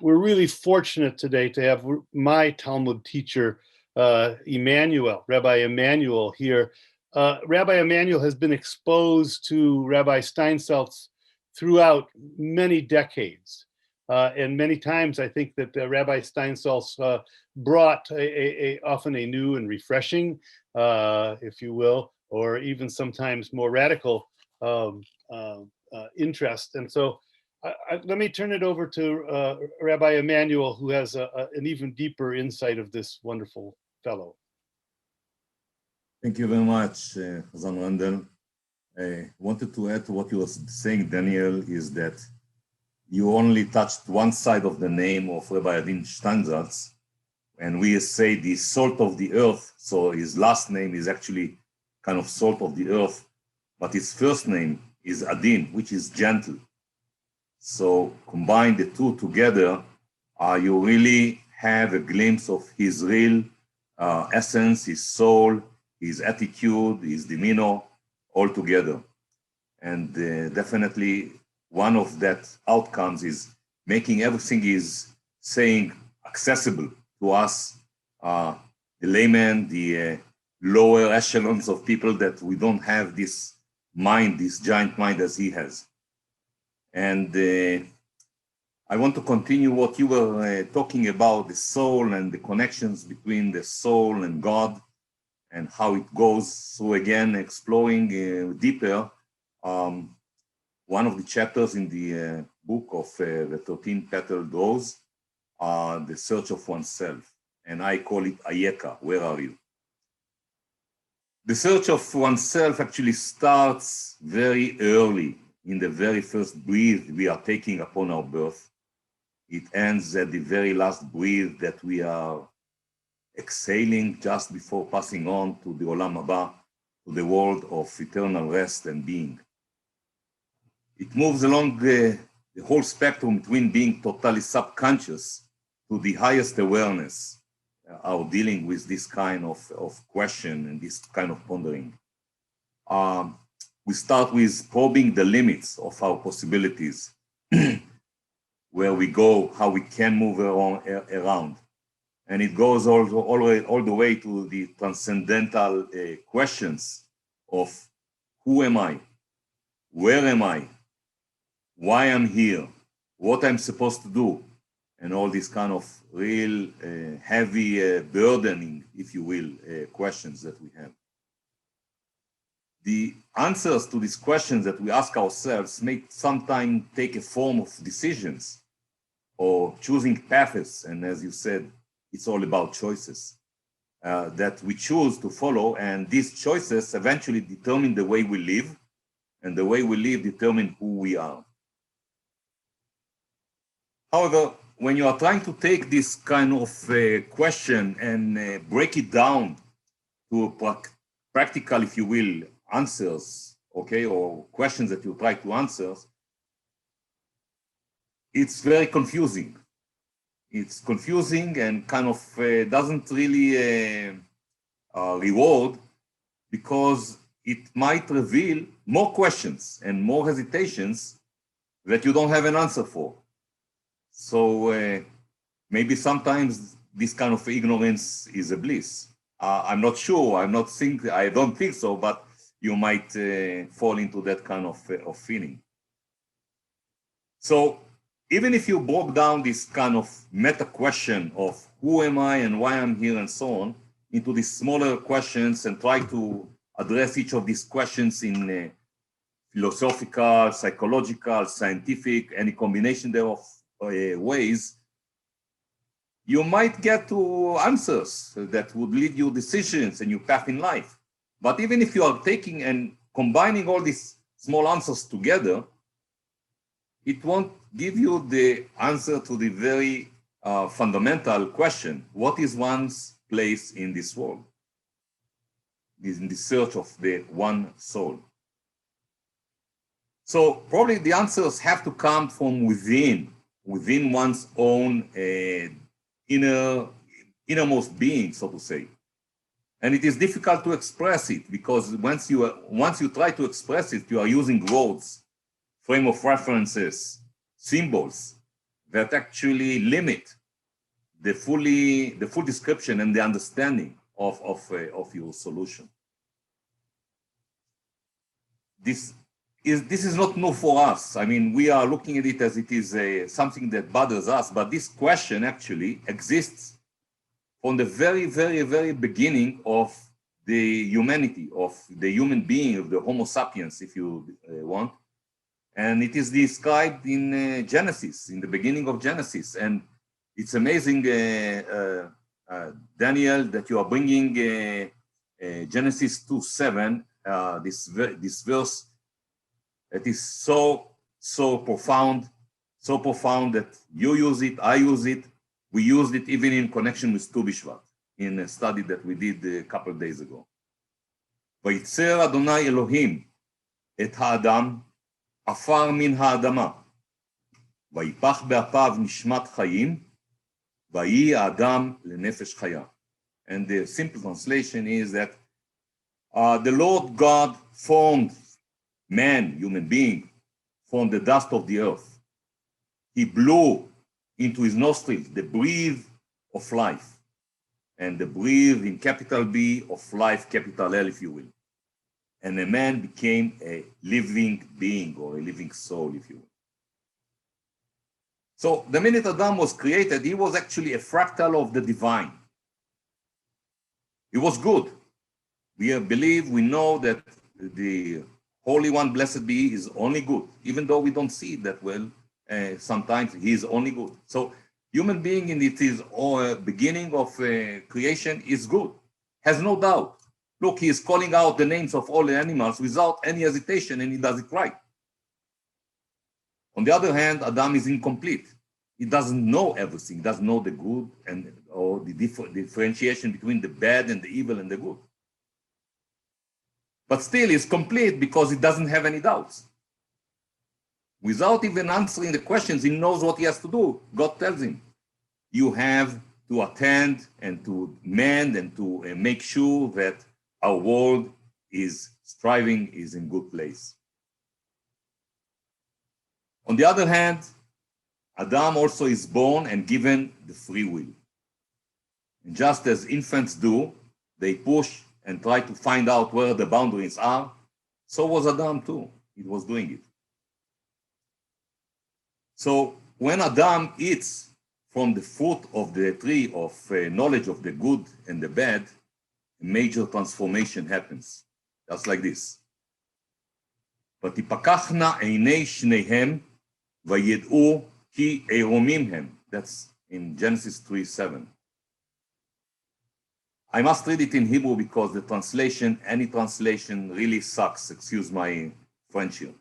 we're really fortunate today to have my Talmud teacher, Rabbi Emmanuel here. Rabbi Emmanuel has been exposed to Rabbi Steinsaltz throughout many decades. And many times I think that Rabbi Steinsaltz brought often a new and refreshing, if you will, or even sometimes more radical interest. And so let me turn it over to Rabbi Emmanuel, who has an even deeper insight of this wonderful fellow. Thank you very much, Chazan Randall. I wanted to add to what you were saying, Daniel, is that you only touched one side of the name of Rabbi Adin Steinsaltz, and we say the salt of the earth, so his last name is actually kind of salt of the earth, but his first name is Adin, which is gentle. So combine the two together, you really have a glimpse of his real essence, his soul, his attitude, his demeanor, all together. And definitely one of that outcomes is making everything he's saying accessible to us, the layman, the lower echelons of people that we don't have this mind, this giant mind as he has. And I want to continue what you were talking about, the soul and the connections between the soul and God and how it goes. So again, exploring deeper, one of the chapters in the book of the 13 Petalled Rose, the search of oneself. And I call it Ayeka, where are you? The search of oneself actually starts very early in the very first breath we are taking upon our birth. It ends at the very last breath that we are exhaling just before passing on to the Olam Haba, to the world of eternal rest and being. It moves along the whole spectrum between being totally subconscious to the highest awareness, our dealing with this kind of question and this kind of pondering. We start with probing the limits of our possibilities, where we go, how we can move around. And it goes all the way to the transcendental questions of who am I? Where am I? Why I'm here? What I'm supposed to do? And all these kind of real heavy burdening, if you will, questions that we have. The answers to these questions that we ask ourselves may sometimes take a form of decisions or choosing paths. And as you said, it's all about choices that we choose to follow. And these choices eventually determine the way we live, and the way we live determine who we are. However, when you are trying to take this kind of question and break it down to practical, if you will, answers, okay, or questions that you try to answer, it's very confusing. It's confusing and kind of doesn't really reward, because it might reveal more questions and more hesitations that you don't have an answer for. So maybe sometimes this kind of ignorance is a bliss. I'm not sure, I don't think so, but you might fall into that kind of feeling. So even if you broke down this kind of meta question of who am I and why I'm here and so on into these smaller questions and try to address each of these questions in philosophical, psychological, scientific, any combination thereof ways, you might get to answers that would lead you decisions and your path in life. But even if you are taking and combining all these small answers together, it won't give you the answer to the very fundamental question: what is one's place in this world? In the search of the one soul. So probably the answers have to come from within one's own innermost being, so to say. And it is difficult to express it, because once you try to express it, you are using words, frame of references, symbols that actually limit the full description and the understanding of your solution. This is not new for us. I mean, we are looking at it as it is something that bothers us, but this question actually exists from the very, very, very beginning of the humanity, of the human being, of the Homo sapiens, if you want. And it is described in Genesis, in the beginning of Genesis. And it's amazing, Daniel, that you are bringing Genesis 2:7, this verse that is so profound that you use it, I use it. We used it even in connection with Tu B'Shvat, in a study that we did a couple of days ago. ויצר אדוני אלוהים את האדם עפר מן האדמה, ויפח באפיו נשמת חיים, ויהי האדם לנפש חיה. And the simple translation is that the Lord God formed man, human being, from the dust of the earth. He blew into his nostrils the breath of life, and the breath in capital B of life, capital L, if you will. And a man became a living being or a living soul, if you will. So the minute Adam was created, he was actually a fractal of the divine. He was good. We believe, we know that the Holy One, blessed be He, is only good, even though we don't see it that well. Sometimes He is only good. So human being in its beginning of creation is good, has no doubt. Look, He is calling out the names of all the animals without any hesitation, and He does it right. On the other hand, Adam is incomplete. He doesn't know everything. He doesn't know the good or the differentiation between the bad and the evil and the good. But still, he's complete because he doesn't have any doubts. Without even answering the questions, he knows what he has to do. God tells him, you have to attend and to mend and to make sure that our world is striving, is in good place. On the other hand, Adam also is born and given the free will. And just as infants do, they push and try to find out where the boundaries are, so was Adam too. He was doing it. So when Adam eats from the fruit of the tree of knowledge of the good and the bad, a major transformation happens, just like this. ותפקחנה עיני שניהם וידעו כי עירומים הם. That's in Genesis 3:7. I must read it in Hebrew because the translation, any translation really sucks. Excuse my French here.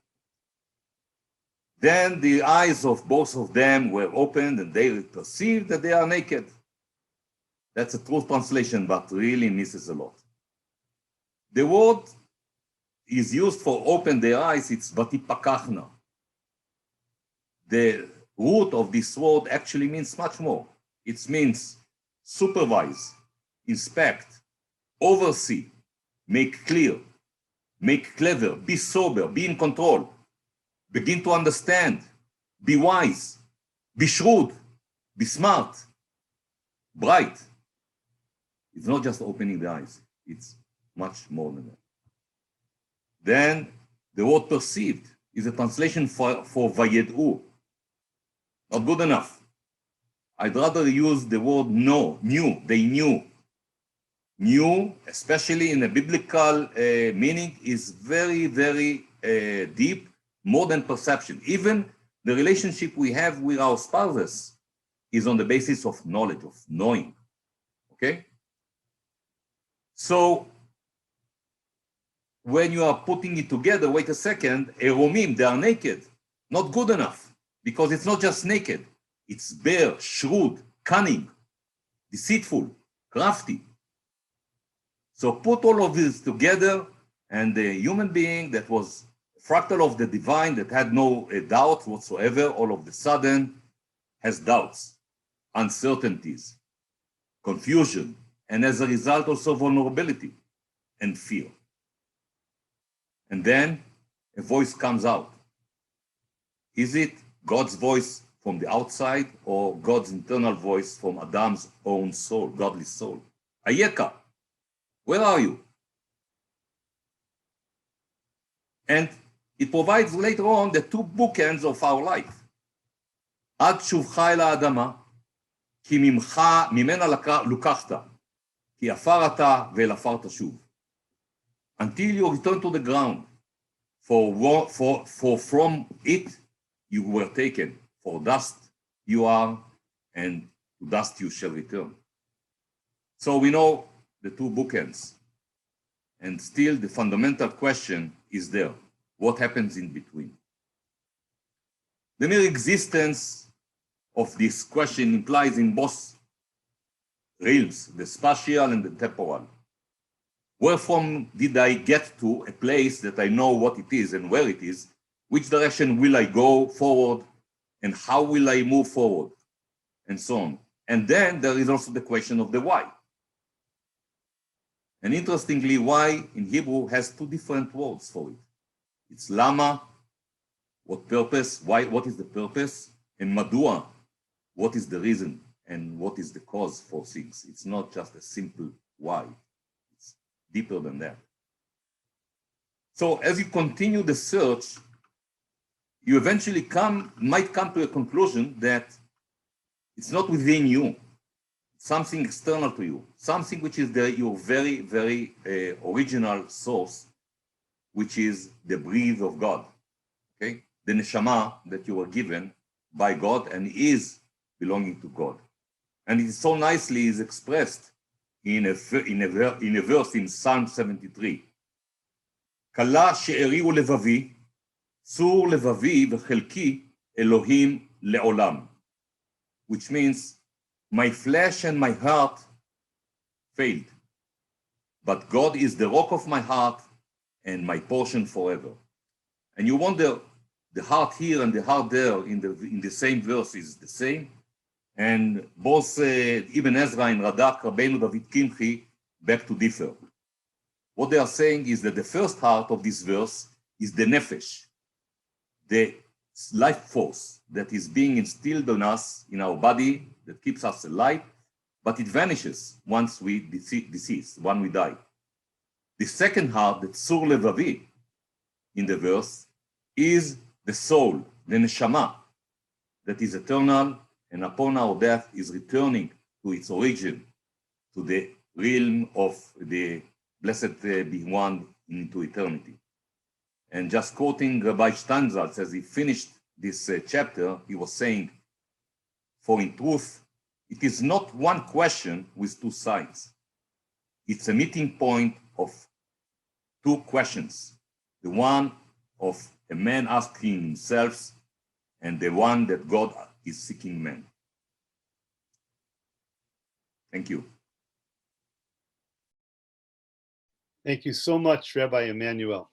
Then the eyes of both of them were opened and they perceived that they are naked. That's a true translation, but really misses a lot. The word is used for open their eyes, it's vatipakachna. The root of this word actually means much more. It means supervise, inspect, oversee, make clear, make clever, be sober, be in control, begin to understand, be wise, be shrewd, be smart, bright. It's not just opening the eyes, it's much more than that. Then the word perceived is a translation for vayed'u. Not good enough. I'd rather use the word know, knew, they knew. Knew, especially in a biblical meaning, is very, very deep, more than perception. Even the relationship we have with our spouses is on the basis of knowledge, of knowing, okay? So when you are putting it together, wait a second, eromim, they are naked, not good enough, because it's not just naked, it's bare, shrewd, cunning, deceitful, crafty. So put all of this together, and the human being that was a fractal of the divine, that had no doubt whatsoever, all of a sudden has doubts, uncertainties, confusion, and as a result also vulnerability and fear. And then a voice comes out. Is it God's voice from the outside or God's internal voice from Adam's own soul, godly soul. Ayeka, where are you? And it provides later on the two bookends of our life. עד שובך אל האדמה, כי ממנה לוקחת, כי עפר אתה ואל עפר תשוב. Until you return to the ground, for from it you were taken, for dust you are, and to dust you shall return. So we know the two bookends, and still the fundamental question is there. What happens in between? The mere existence of this question implies in both realms, the spatial and the temporal. Wherefrom did I get to a place that I know what it is and where it is? Which direction will I go forward? And how will I move forward? And so on. And then there is also the question of the why. And interestingly, why in Hebrew has two different words for it. It's lama, what purpose, why, what is the purpose? And madua, what is the reason and what is the cause for things? It's not just a simple why. It's deeper than that. So as you continue the search, you eventually might come to a conclusion that it's not within you, something external to you, something which is your very, very original source, which is the breath of God, okay? The neshama that you were given by God and is belonging to God. And it so nicely is expressed in a verse in Psalm 73. Kala she'eri ulevavi, צור לבבי וחלקי אלוהים לעולם, which means my flesh and my heart failed, but God is the rock of my heart and my portion forever. And you wonder, the heart here and the heart there in the same verse is the same, and both Ibn Ezra and Radak, Rabbeinu David Kimchi, beg to differ. What they are saying is that the first heart of this verse is the nefesh, the life force that is being instilled on us in our body that keeps us alive, but it vanishes once we decease, when we die. The second heart, the tzur levavi, in the verse, is the soul, the neshama, that is eternal, and upon our death is returning to its origin, to the realm of the blessed being one into eternity. And just quoting Rabbi Steinzatls, as he finished this chapter, he was saying, for in truth, it is not one question with two sides. It's a meeting point of two questions. The one of a man asking himself, and the one that God is seeking man. Thank you. Thank you so much, Rabbi Emmanuel.